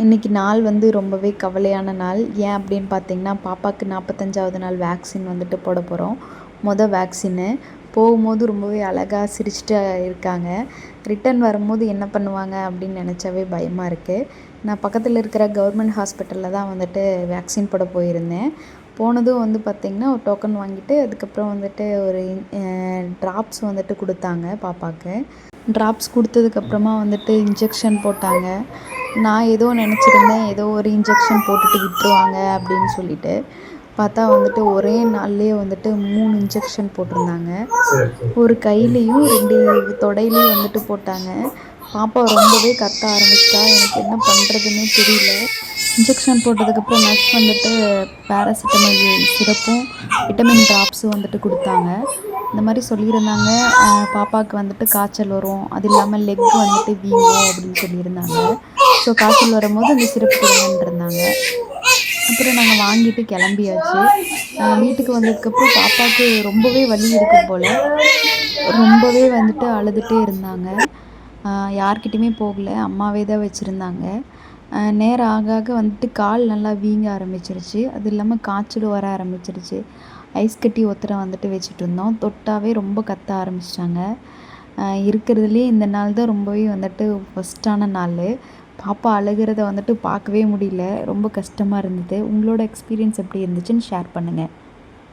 இன்றைக்கி நாள் வந்து ரொம்பவே கவலையான நாள். ஏன் அப்படின்னு பார்த்தீங்கன்னா, பாப்பாவுக்கு 45வது நாள் வேக்சின் வந்துட்டு போட போகிறோம். வேக்சின்னு. போகும்போது ரொம்பவே அழகா சிரிச்சுட்டு இருக்காங்க. ரிட்டர்ன் வரும்போது என்ன பண்ணுவாங்க அப்படின்னு நினச்சாவே பயமாக இருக்குது. நான் பக்கத்தில் இருக்கிற கவர்மெண்ட் ஹாஸ்பிட்டலில் தான் வந்துட்டு வேக்சின் போட போயிருந்தேன். போனதும் வந்து பார்த்திங்கன்னா, ஒரு டோக்கன் வாங்கிட்டு அதுக்கப்புறம் வந்துட்டு ஒரு ட்ராப்ஸ் வந்துட்டு கொடுத்தாங்க பாப்பாவுக்கு. ட்ராப்ஸ் கொடுத்ததுக்கப்புறமா வந்துட்டு இன்ஜெக்ஷன் போட்டாங்க. நான் ஏதோ நினச்சிருந்தேன், ஏதோ ஒரு இன்ஜெக்ஷன் போட்டுட்டு விட்டுருவாங்க அப்படின்னு சொல்லிட்டு. பார்த்தா வந்துட்டு ஒரே நாள்லேயே வந்துட்டு 3 இன்ஜெக்ஷன் போட்டிருந்தாங்க. ஒரு கையிலையும் 2 தொடையிலையும் வந்துட்டு போட்டாங்க. பாப்பா ரொம்பவே கத்த ஆரம்பிச்சிட்டா. எனக்கு என்ன பண்ணுறதுன்னே தெரியல. இன்ஜெக்ஷன் போட்டதுக்கப்புறம் நர்ஸ் வந்துட்டு பேராசிட்டமல் சிரப்பும் விட்டமின் ட்ராப்ஸும் வந்துட்டு கொடுத்தாங்க. இந்த மாதிரி சொல்லியிருந்தாங்க, பாப்பாவுக்கு வந்துட்டு காய்ச்சல் வரும், அது இல்லாமல் லெக் வந்துட்டு வீங்கும் அப்படின்னு சொல்லியிருந்தாங்க. ஸோ காய்ச்சல் வரும்போது இந்த சிரப் கொடுங்கன்ருந்தாங்க. அப்புறம் நாங்கள் வாங்கிட்டு கிளம்பியாச்சு. வீட்டுக்கு வந்ததுக்கப்புறம் பாப்பாவுக்கு ரொம்பவே வலி இருக்குது போல். ரொம்பவே வந்துட்டு அழுதுகிட்டே இருந்தாங்க. யார்கிட்டையுமே போகலை, அம்மாவே தான் வச்சுருந்தாங்க. நேரம் ஆக ஆக வந்துட்டு கால் நல்லா வீங்க ஆரம்பிச்சிருச்சு. அது இல்லாமல் காய்ச்சலும் வர ஆரம்பிச்சிருச்சு. ஐஸ் கட்டி ஒத்தரை வந்துட்டு வச்சுட்டு இருந்தோம். தொட்டாவே ரொம்ப கத்த ஆரம்பிச்சிட்டாங்க. இருக்கிறதுலே இந்த நாள் தான் ரொம்பவே வந்துட்டு ஃபஸ்ட்டான நாள். பாப்பா அழுகிறத வந்துட்டு பார்க்கவே முடியல. ரொம்ப கஷ்டமாக இருந்தது. உங்களோட எக்ஸ்பீரியன்ஸ் எப்படி இருந்துச்சுன்னு ஷேர் பண்ணுங்கள்.